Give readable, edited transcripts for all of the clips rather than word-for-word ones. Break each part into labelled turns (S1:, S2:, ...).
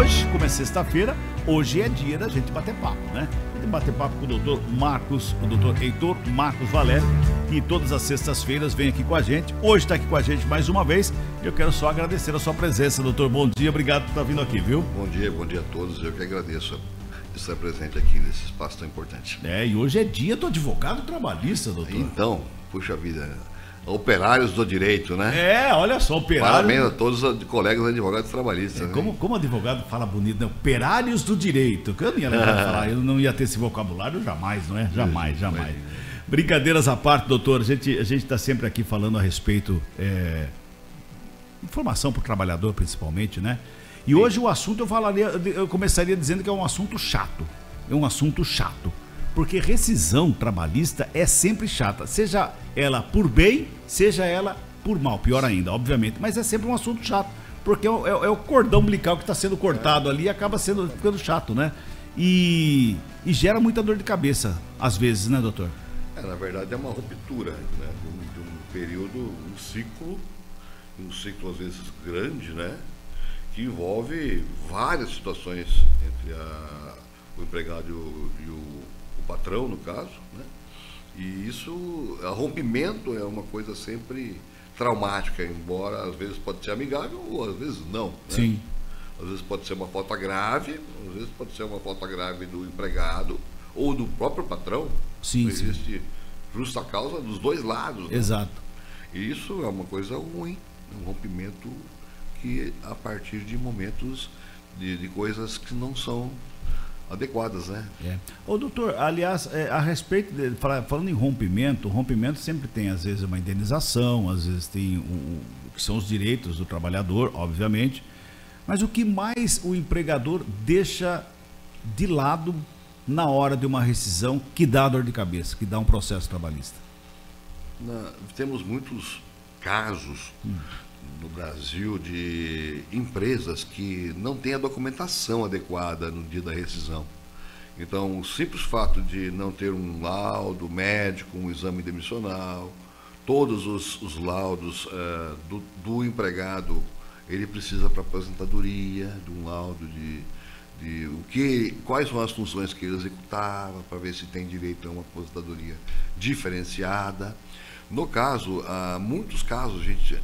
S1: hoje, como é sexta-feira, hoje é dia da gente bater papo, né? Bater papo com o doutor Marcos, o doutor Heitor Marcos Valério, que todas as sextas-feiras vem aqui com a gente. Hoje está aqui com a gente mais uma vez. Eu quero só agradecer a sua presença, doutor. Bom dia, obrigado por estar vindo aqui, viu?
S2: Bom dia a todos. Eu que agradeço estar presente aqui nesse espaço tão importante.
S1: E hoje é dia do advogado trabalhista, doutor.
S2: Então, puxa vida, operários do direito, né?
S1: Olha só, operários.
S2: Parabéns a todos os colegas advogados trabalhistas.
S1: Como advogado fala bonito, né? Operários do direito. Que eu não ia lembrar de falar, eu não ia ter esse vocabulário jamais, não é? Jamais. Brincadeiras à parte, doutor, a gente está sempre aqui falando a respeito, informação para o trabalhador principalmente, né? E hoje o assunto eu começaria dizendo que é um assunto chato. É um assunto chato. Porque rescisão trabalhista é sempre chata, seja ela por bem, seja ela por mal, pior ainda, obviamente. Mas é sempre um assunto chato, porque é o cordão umbilical que está sendo cortado ali e acaba ficando chato, né? E gera muita dor de cabeça, às vezes, né, doutor?
S2: Na verdade é uma ruptura, né? De um período, um ciclo às vezes grande, né? Que envolve várias situações entre o empregado e o patrão, no caso, né? E isso, rompimento é uma coisa sempre traumática, embora às vezes pode ser amigável ou às vezes não, né?
S1: Sim.
S2: Às vezes pode ser uma falta grave, às vezes pode ser uma falta grave do empregado ou do próprio patrão.
S1: Sim,
S2: existe justa causa dos dois lados, né?
S1: Exato.
S2: E isso é uma coisa ruim, um rompimento que a partir de momentos de coisas que não são adequadas, né?
S1: Ô, doutor, aliás, a respeito falando em rompimento, o rompimento sempre tem, às vezes, uma indenização, às vezes tem que são os direitos do trabalhador, obviamente, mas o que mais o empregador deixa de lado na hora de uma rescisão que dá dor de cabeça, que dá um processo trabalhista?
S2: Temos muitos casos no Brasil de empresas que não têm a documentação adequada no dia da rescisão. Então, o simples fato de não ter um laudo médico, um exame demissional, todos os laudos do empregado, ele precisa para aposentadoria, de um laudo quais são as funções que ele executava, para ver se tem direito a uma aposentadoria diferenciada. No caso, muitos casos a gente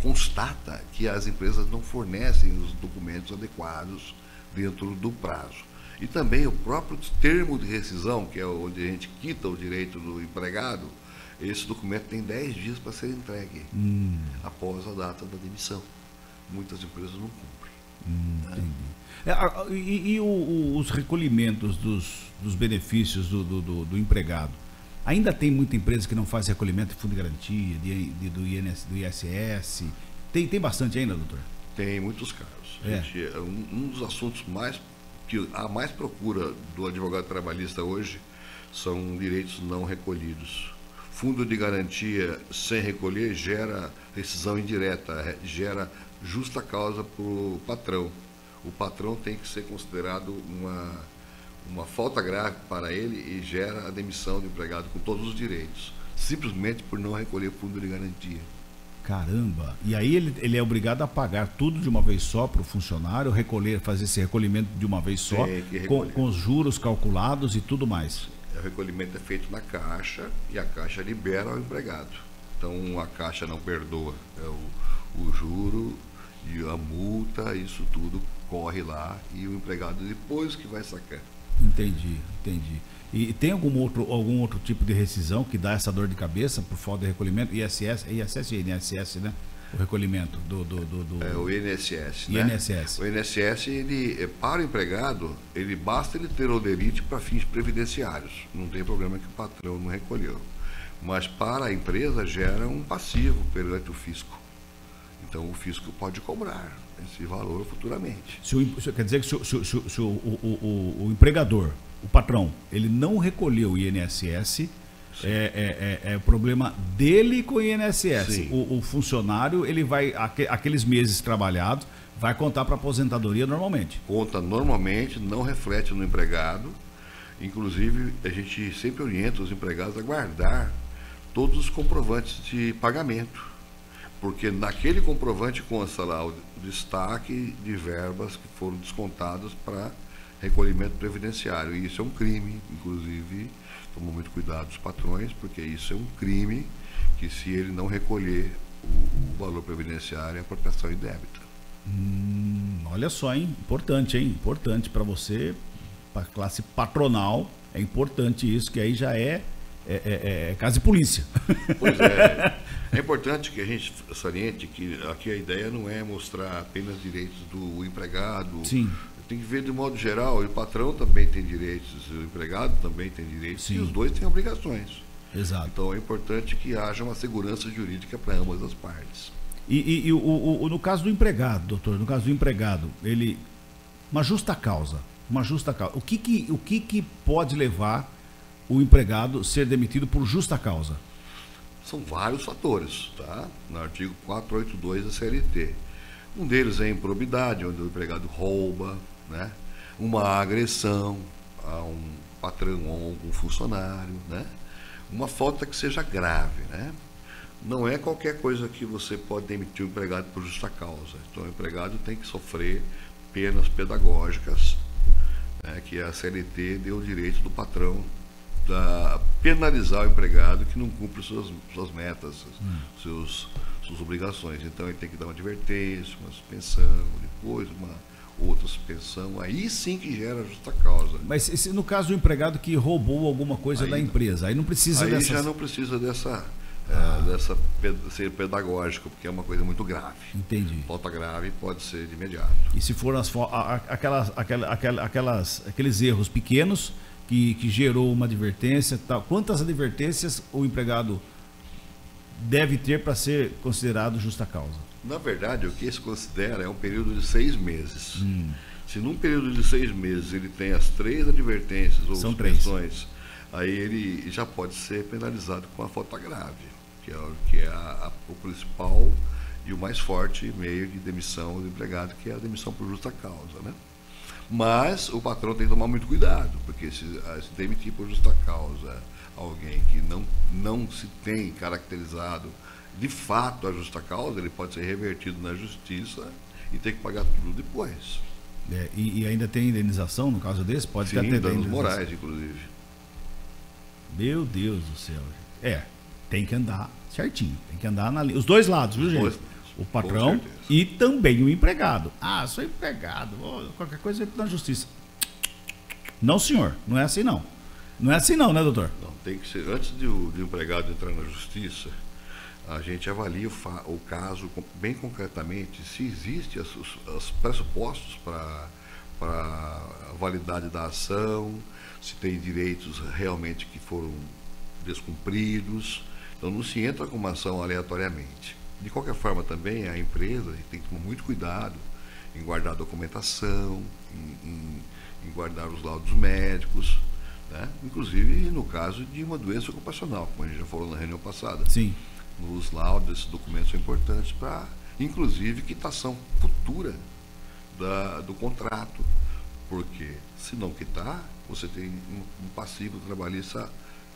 S2: constata que as empresas não fornecem os documentos adequados dentro do prazo. E também o próprio termo de rescisão, que é onde a gente quita o direito do empregado, esse documento tem 10 dias para ser entregue após a data da demissão. Muitas empresas não cumprem.
S1: E os recolhimentos dos benefícios do empregado? Ainda tem muita empresa que não faz recolhimento de fundo de garantia, do ISS. Tem bastante ainda, doutor?
S2: Tem muitos casos. Um dos assuntos que há mais procura do advogado trabalhista hoje são direitos não recolhidos. Fundo de garantia sem recolher gera rescisão indireta, gera justa causa para o patrão. O patrão tem que ser considerado uma falta grave para ele e gera a demissão do empregado com todos os direitos, simplesmente por não recolher fundo de garantia.
S1: Caramba! E aí ele é obrigado a pagar tudo de uma vez só para o funcionário, fazer esse recolhimento de uma vez só, com os juros calculados e tudo mais.
S2: O recolhimento é feito na Caixa e a Caixa libera ao empregado. Então a Caixa não perdoa, o juro e a multa, isso tudo corre lá e o empregado depois que vai sacar.
S1: Entendi. E tem algum outro tipo de rescisão que dá essa dor de cabeça por falta de recolhimento? ISS e INSS, né? O recolhimento
S2: o INSS,
S1: né? INSS.
S2: O INSS, para o empregado, basta ele ter olerite para fins previdenciários. Não tem problema que o patrão não recolheu. Mas para a empresa gera um passivo perante o fisco. Então o fisco pode cobrar esse valor futuramente.
S1: Quer dizer que se o empregador, o patrão, ele não recolheu o INSS, é problema dele com o INSS. O funcionário, ele vai, aqueles meses trabalhados, vai contar para aposentadoria normalmente.
S2: Conta normalmente, não reflete no empregado. Inclusive, a gente sempre orienta os empregados a guardar todos os comprovantes de pagamento. Porque naquele comprovante consta lá o destaque de verbas que foram descontadas para recolhimento previdenciário. E isso é um crime, inclusive, tomam muito cuidado os patrões, porque isso é um crime que, se ele não recolher o valor previdenciário, é apropriação indébita.
S1: Olha só, hein? Importante, hein? Importante para você, para a classe patronal, é importante isso, que aí já é caso de polícia.
S2: Pois é. É importante que a gente saliente que aqui a ideia não é mostrar apenas direitos do empregado.
S1: Sim.
S2: Tem que ver de modo geral, o patrão também tem direitos, o empregado também tem direitos,
S1: Sim.
S2: e os dois têm obrigações.
S1: Exato.
S2: Então é importante que haja uma segurança jurídica para ambas as partes.
S1: E no caso do empregado, doutor, no caso do empregado, ele. Uma justa causa. O que pode levar o empregado a ser demitido por justa causa?
S2: São vários fatores, tá? No artigo 482 da CLT. Um deles é a improbidade, onde o empregado rouba, né? Uma agressão a um patrão ou algum funcionário, né? Uma falta que seja grave, né? Não é qualquer coisa que você pode demitir o empregado por justa causa. Então o empregado tem que sofrer penas pedagógicas, né? Que a CLT deu o direito do patrão a penalizar o empregado que não cumpre suas metas, suas obrigações. Então ele tem que dar uma advertência, uma suspensão, depois uma outra suspensão, aí sim que gera justa causa.
S1: Mas no caso do empregado que roubou alguma coisa
S2: Aí
S1: da empresa, aí não precisa
S2: aí já não precisa dessa ser pedagógico, porque é uma coisa muito grave.
S1: Entendi.
S2: Falta grave pode ser de imediato.
S1: E se for aqueles erros pequenos que gerou uma advertência, tal, quantas advertências o empregado deve ter para ser considerado justa causa?
S2: Na verdade, o que se considera é um período de 6 meses. Se num período de 6 meses ele tem as 3 advertências ou suspensões, aí ele já pode ser penalizado com a falta grave, que é o principal e o mais forte meio de demissão do empregado, que é a demissão por justa causa, né? Mas o patrão tem que tomar muito cuidado, porque se demitir por justa causa alguém que não se tem caracterizado de fato a justa causa, ele pode ser revertido na justiça e ter que pagar tudo depois.
S1: E ainda tem indenização no caso desse? Pode
S2: Sim, ter danos morais, inclusive.
S1: Meu Deus do céu. Tem que andar certinho, tem que andar os dois lados, viu, gente? O patrão e também o empregado. Ah, sou empregado, qualquer coisa eu na justiça. Não, senhor, não é assim não. Não é assim não, né, doutor?
S2: Não, tem que ser. Antes do empregado entrar na justiça, a gente avalia o caso bem concretamente, se existe os pressupostos para a validade da ação, se tem direitos realmente que foram descumpridos. Então não se entra com uma ação aleatoriamente. De qualquer forma também a empresa tem que tomar muito cuidado em guardar a documentação, em guardar os laudos médicos, né? Inclusive no caso de uma doença ocupacional, como a gente já falou na reunião passada.
S1: Sim.
S2: Nos laudos, esses documentos são importantes para, inclusive, quitação futura do contrato, porque se não quitar, você tem um passivo trabalhista,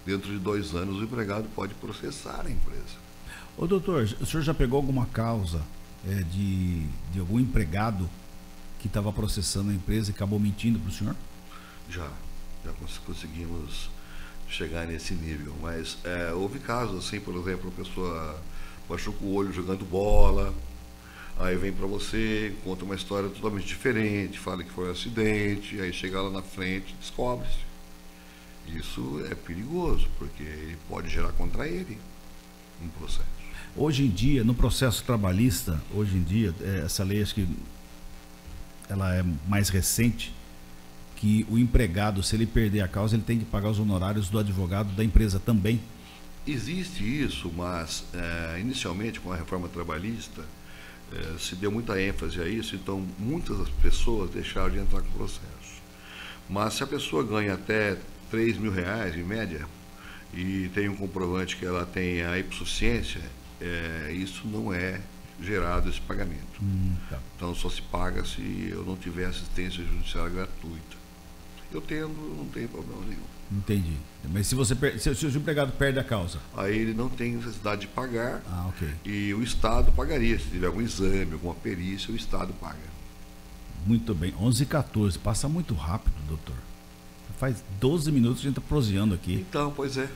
S2: dentro de 2 anos o empregado pode processar a empresa.
S1: Ô doutor, o senhor já pegou alguma causa de algum empregado que estava processando a empresa e acabou mentindo para o senhor?
S2: Já conseguimos chegar nesse nível, mas houve casos assim, por exemplo, a pessoa machuca o olho jogando bola, aí vem para você, conta uma história totalmente diferente, fala que foi um acidente, aí chega lá na frente, descobre-se. Isso é perigoso, porque ele pode gerar contra ele um processo.
S1: Hoje em dia, no processo trabalhista, essa lei, acho que ela é mais recente, que o empregado, se ele perder a causa, ele tem que pagar os honorários do advogado da empresa também.
S2: Existe isso, mas inicialmente com a reforma trabalhista se deu muita ênfase a isso, então muitas pessoas deixaram de entrar com o processo. Mas se a pessoa ganha até R$3.000 em média e tem um comprovante que ela tem a hipossuficiência, isso não é gerado esse pagamento.
S1: Tá.
S2: Então só se paga se eu não tiver assistência judiciária gratuita. Eu tendo, não tem problema nenhum.
S1: Entendi. Mas se o empregado perde a causa?
S2: Aí ele não tem necessidade de pagar.
S1: Ok.
S2: E o Estado pagaria. Se tiver algum exame, alguma perícia, o Estado paga.
S1: Muito bem. 11h14. Passa muito rápido, doutor. Faz 12 minutos que a gente está proseando aqui.
S2: Então, pois é.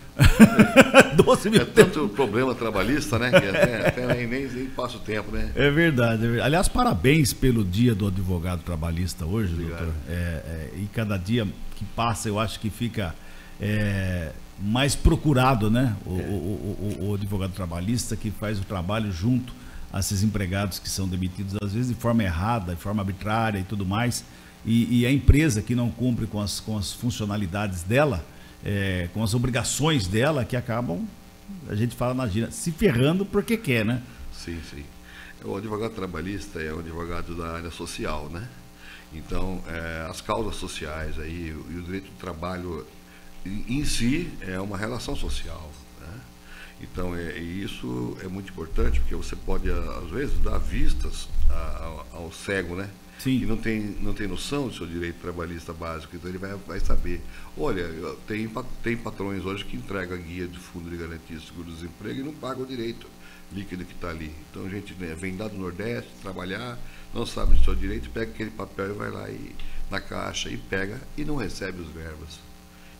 S1: 12 minutos.
S2: É tanto problema trabalhista, né? Que até nem passa o tempo, né?
S1: É verdade, é verdade. Aliás, parabéns pelo dia do advogado trabalhista hoje,
S2: Obrigado.
S1: doutor. E cada dia que passa, eu acho que fica mais procurado, né? O advogado trabalhista que faz o trabalho junto a esses empregados que são demitidos, às vezes de forma errada, de forma arbitrária e tudo mais. E a empresa que não cumpre com as funcionalidades dela, com as obrigações dela, que acabam, a gente fala na gíria, se ferrando porque quer, né?
S2: Sim, sim. O advogado trabalhista é um advogado da área social, né? Então, as causas sociais aí, e o direito do trabalho em si é uma relação social, né? Então, isso é muito importante, porque você pode, às vezes, dar vistas ao cego, né?
S1: Sim.
S2: Que não tem noção do seu direito trabalhista básico, então ele vai saber. Olha, tem patrões hoje que entregam a guia de fundo de garantia de seguro-desemprego e não pagam o direito líquido que está ali. Então a gente vem lá do Nordeste trabalhar, não sabe do seu direito, pega aquele papel e vai lá na caixa e pega e não recebe os verbas.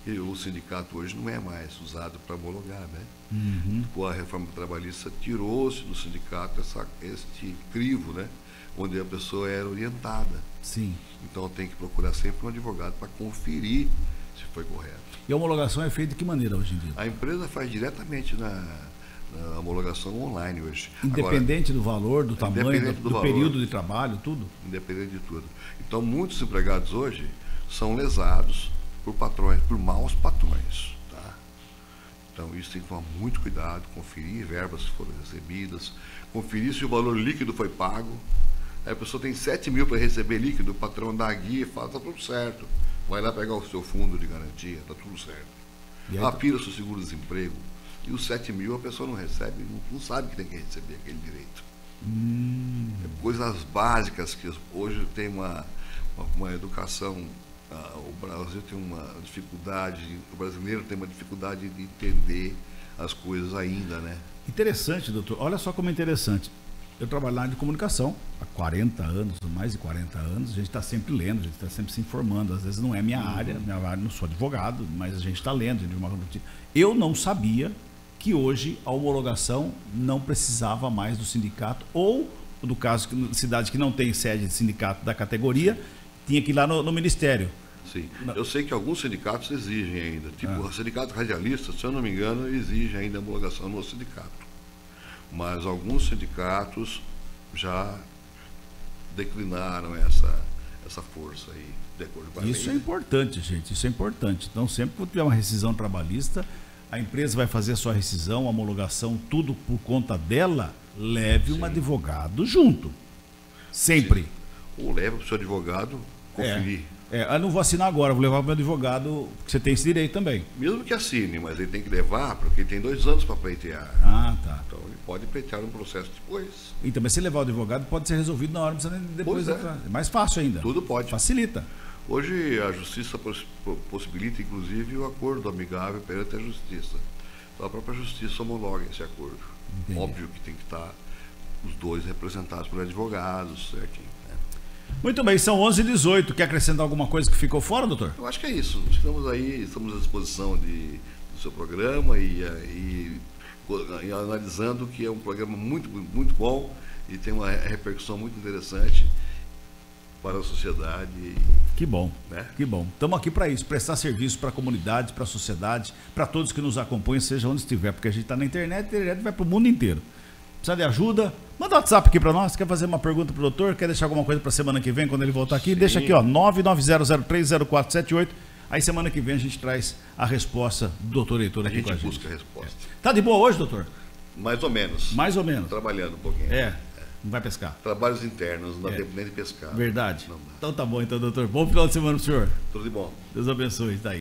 S2: E o sindicato hoje não é mais usado para homologar, né?
S1: Uhum.
S2: Com a reforma trabalhista tirou-se do sindicato este crivo, né? Onde a pessoa era orientada.
S1: Sim.
S2: Então tem que procurar sempre um advogado para conferir se foi correto.
S1: E a homologação é feita de que maneira hoje em dia?
S2: A empresa faz diretamente na homologação online hoje.
S1: Independente do valor, do tamanho, do
S2: valor,
S1: período de trabalho, tudo?
S2: Independente de tudo. Então muitos empregados hoje são lesados por patrões, por maus patrões. Tá? Então isso tem que tomar muito cuidado, conferir verbas que foram recebidas, conferir se o valor líquido foi pago. Aí a pessoa tem 7 mil para receber líquido, o patrão dá a guia e fala, tá tudo certo. Vai lá pegar o seu fundo de garantia, tá tudo certo. Apira o seu seguro-desemprego. E os 7 mil a pessoa não recebe, não sabe que tem que receber aquele direito. Coisas básicas que hoje tem uma educação, o Brasil tem uma dificuldade, o brasileiro tem uma dificuldade de entender as coisas ainda, né?
S1: Interessante, doutor. Olha só como é interessante. Eu trabalho na área de comunicação há 40 anos, mais de 40 anos, a gente está sempre lendo, a gente está sempre se informando, às vezes não é minha área, não sou advogado, mas a gente está lendo. Eu não sabia que hoje a homologação não precisava mais do sindicato, ou, no caso, cidade que não tem sede de sindicato da categoria, tinha que ir lá no Ministério.
S2: Sim, eu sei que alguns sindicatos exigem ainda, tipo o sindicato radialista, se eu não me engano, exige ainda a homologação no sindicato. Mas alguns sindicatos já declinaram essa força aí, de acordo com a lei.
S1: Isso é importante, gente, isso é importante. Então, sempre que tiver uma rescisão trabalhista, a empresa vai fazer a sua rescisão, a homologação, tudo por conta dela, leve um advogado junto. Sempre.
S2: Sim. Ou leve para o seu advogado conferir.
S1: Eu não vou assinar agora, vou levar para o meu advogado, que você tem esse direito também.
S2: Mesmo que assine, mas ele tem que levar, porque ele tem 2 anos para pleitear.
S1: Ah, tá.
S2: Então ele pode pleitear um processo depois.
S1: Então, mas se levar o advogado, pode ser resolvido na hora, não precisa nem depois. É mais fácil ainda.
S2: Tudo pode.
S1: Facilita.
S2: Hoje a justiça possibilita, inclusive, o acordo amigável perante a justiça. Então a própria justiça homologa esse acordo. Entendi. Óbvio que tem que estar os dois representados por advogados, certinho.
S1: Muito bem, são 11h18. Quer acrescentar alguma coisa que ficou fora, doutor?
S2: Eu acho que é isso. Estamos aí, estamos à disposição do seu programa e analisando que é um programa muito, muito bom e tem uma repercussão muito interessante para a sociedade.
S1: Que bom,
S2: né?
S1: Que bom. Estamos aqui para isso, prestar serviço para a comunidade, para a sociedade, para todos que nos acompanham, seja onde estiver, porque a gente está na internet, a internet vai para o mundo inteiro. Precisa de ajuda? Manda um WhatsApp aqui para nós. Quer fazer uma pergunta para o doutor? Quer deixar alguma coisa para a semana que vem, quando ele voltar aqui? Sim. Deixa aqui, ó, 990030478. Aí semana que vem a gente traz a resposta do doutor Heitor aqui com a gente.
S2: A gente busca a resposta.
S1: Tá de boa hoje, doutor?
S2: Mais ou menos.
S1: Mais ou menos.
S2: Trabalhando um pouquinho.
S1: Não vai pescar.
S2: Trabalhos internos, não dá tempo nem de pescar.
S1: Verdade. Então tá bom, então, doutor. Bom final de semana pro senhor.
S2: Tudo de bom.
S1: Deus abençoe. Tá aí.